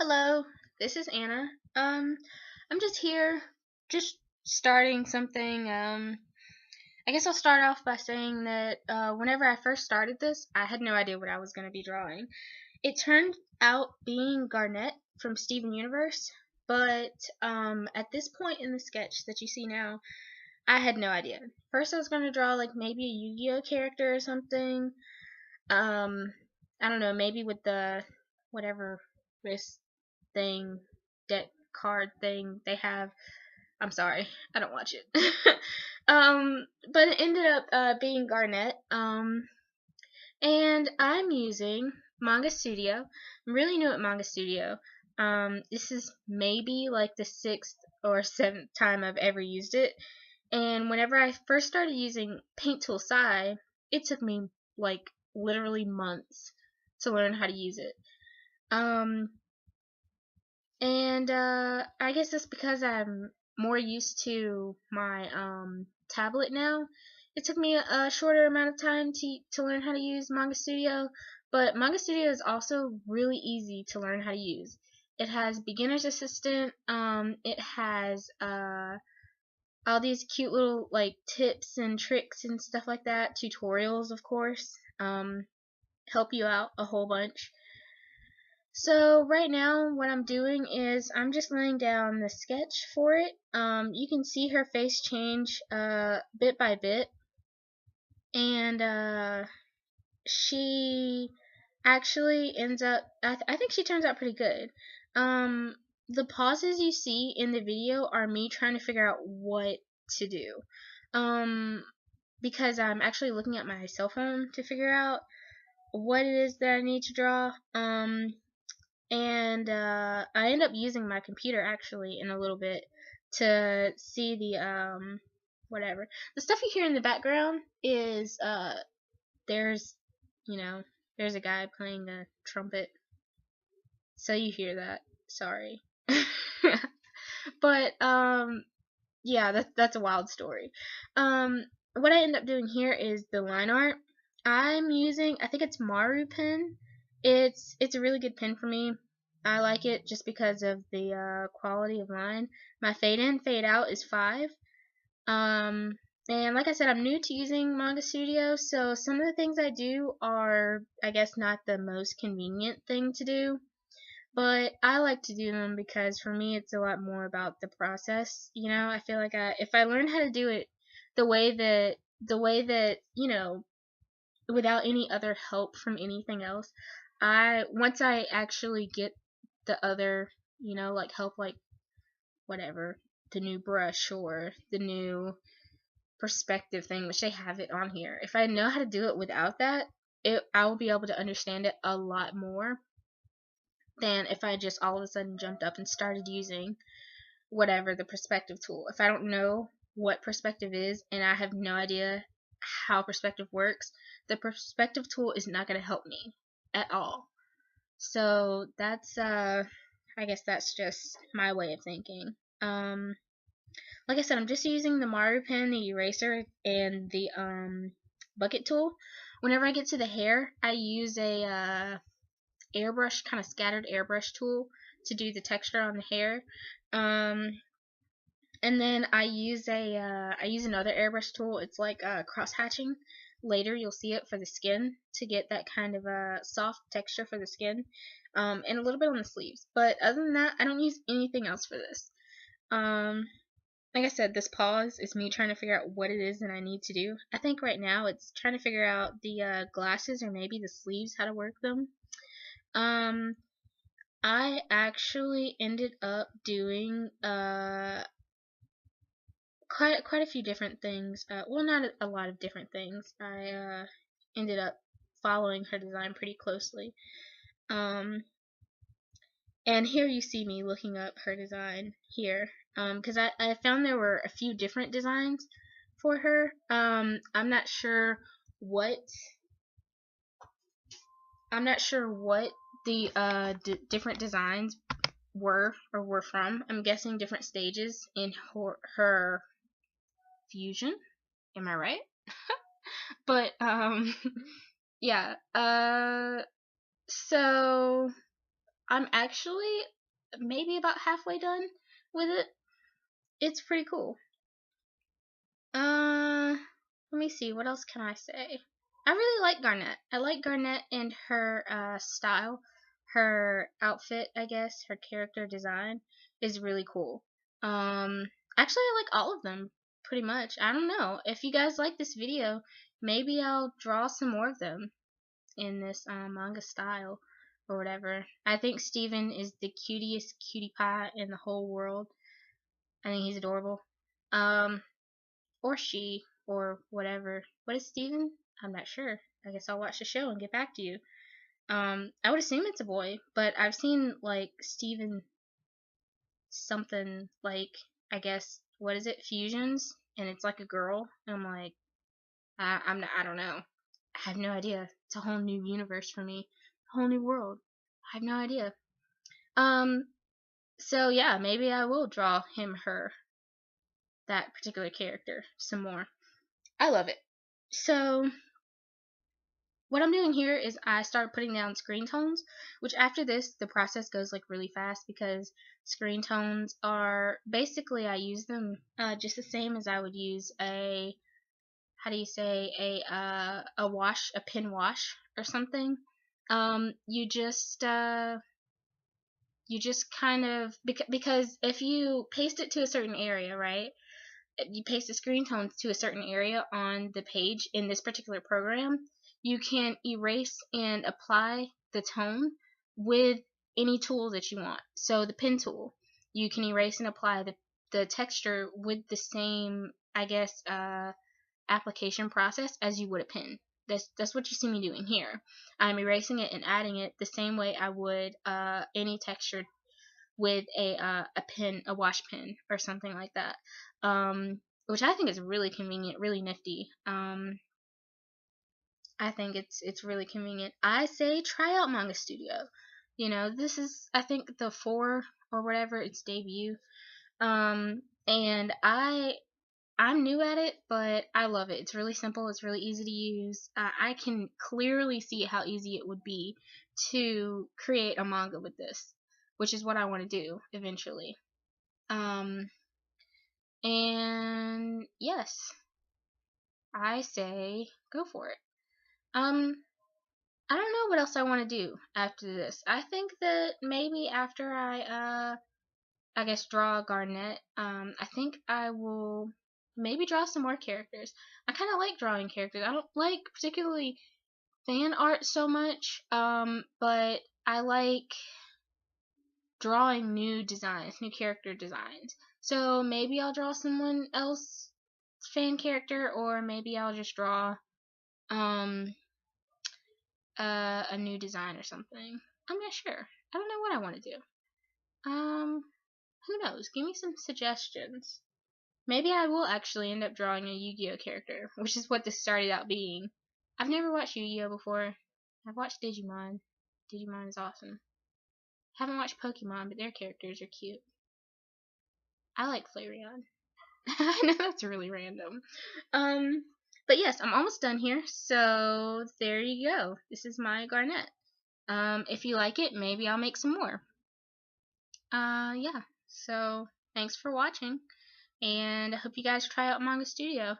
Hello, this is Anna. I'm just here, just starting something. I guess I'll start off by saying that whenever I first started this, I had no idea what I was going to be drawing. It turned out being Garnet from Steven Universe, but at this point in the sketch that you see now, I had no idea. First, I was going to draw like maybe a Yu-Gi-Oh character or something. Um, I don't know, maybe with the whatever wrist thing, deck card thing they have. I'm sorry, I don't watch it. But it ended up being Garnet. And I'm using Manga Studio. I'm really new at Manga Studio. This is maybe like the 6th or 7th time I've ever used it. And whenever I first started using Paint Tool Sai, it took me like literally months to learn how to use it. And I guess that's because I'm more used to my tablet now. It took me a shorter amount of time to learn how to use Manga Studio, but Manga Studio is also really easy to learn how to use. It has beginner's assistant. It has all these cute little like tips and tricks and stuff like that. Tutorials, of course, help you out a whole bunch. So right now what I'm doing is I'm just laying down the sketch for it. You can see her face change bit by bit, and she actually ends up, I think she turns out pretty good. The pauses you see in the video are me trying to figure out what to do. Because I'm actually looking at my cell phone to figure out what it is that I need to draw. And I end up using my computer actually in a little bit to see the whatever. The stuff you hear in the background is there's there's a guy playing a trumpet. So you hear that. Sorry. But yeah, that's a wild story. What I end up doing here is the line art. I'm using, I think it's Maru pen. It's a really good pen for me. I like it just because of the quality of line. My fade in, fade out is 5. And like I said, I'm new to using Manga Studio, so some of the things I do are, I guess, not the most convenient thing to do. But I like to do them because for me it's a lot more about the process. I feel like if I learn how to do it the way that without any other help from anything else, once I actually get the other like help, like whatever, the new brush or the new perspective thing, which they have it on here. If I know how to do it without that, I will be able to understand it a lot more than if I just all of a sudden jumped up and started using whatever, the perspective tool. If I don't know what perspective is and I have no idea how perspective works, the perspective tool is not going to help me at all. So that's I guess that's just my way of thinking. Like I said, I'm just using the Maru pen, the eraser, and the bucket tool. Whenever I get to the hair, I use a airbrush, kind of scattered airbrush tool to do the texture on the hair. And then I use another airbrush tool. It's like cross hatching. Later you'll see it for the skin to get that kind of a soft texture for the skin, and a little bit on the sleeves. But other than that, I don't use anything else for this. Like I said, this pause is me trying to figure out what it is that I need to do. I think right now it's trying to figure out the glasses or maybe the sleeves, how to work them. I actually ended up doing quite a few different things. Well, not a lot of different things. I ended up following her design pretty closely. And here you see me looking up her design here, because I found there were a few different designs for her. I'm not sure what the different designs were from. I'm guessing different stages in her fusion. Am I right? But yeah. So I'm actually maybe about halfway done with it. It's pretty cool. Let me see. What else can I say? I really like Garnet. I like Garnet and her style, her outfit. I guess her character design is really cool. Actually, I like all of them pretty much. I don't know if you guys like this video. Maybe I'll draw some more of them in this manga style or whatever. I think Steven is the cutest cutie pie in the whole world. I think he's adorable. Or she, or whatever. What is Steven? I'm not sure. I guess I'll watch the show and get back to you. I would assume it's a boy, but I've seen like Steven something like, I guess, what is it, fusions, and it's like a girl. And I'm like, I don't know. I have no idea. It's a whole new universe for me, a whole new world. I have no idea. So yeah, maybe I will draw him, her, that particular character some more. I love it. So what I'm doing here is I start putting down screen tones, which after this the process goes like really fast because screen tones are basically, I use them just the same as I would use a, how do you say, a wash, a pen wash or something. You just kind of, because if you paste it to a certain area, right? You paste the screen tones to a certain area on the page in this particular program, you can erase and apply the tone with any tool that you want. So the pen tool, you can erase and apply the texture with the same, I guess, application process as you would a pen. That's what you see me doing here. I'm erasing it and adding it the same way I would any texture with a pen, a wash pen or something like that, which I think is really convenient, really nifty. I think it's really convenient. I say try out Manga Studio. You know, this is, I think, the 4 or whatever, its debut. And I'm new at it, but I love it. It's really simple. It's really easy to use. I can clearly see how easy it would be to create a manga with this, which is what I want to do eventually. And yes, I say go for it. I don't know what else I want to do after this. I think that maybe after I guess draw Garnet, I think I will maybe draw some more characters. I kind of like drawing characters. I don't like particularly fan art so much, but I like drawing new designs, new character designs. So maybe I'll draw someone else fan character, or maybe I'll just draw um a new design or something. I'm not sure. I don't know what I want to do. Who knows? Give me some suggestions. Maybe I will actually end up drawing a Yu-Gi-Oh character, which is what this started out being. I've never watched Yu-Gi-Oh before. I've watched Digimon. Digimon is awesome. Haven't watched Pokemon, but their characters are cute. I like Flareon. I know that's really random. But yes, I'm almost done here. So there you go. This is my Garnet. If you like it, maybe I'll make some more. Yeah. So thanks for watching, and I hope you guys try out Manga Studio.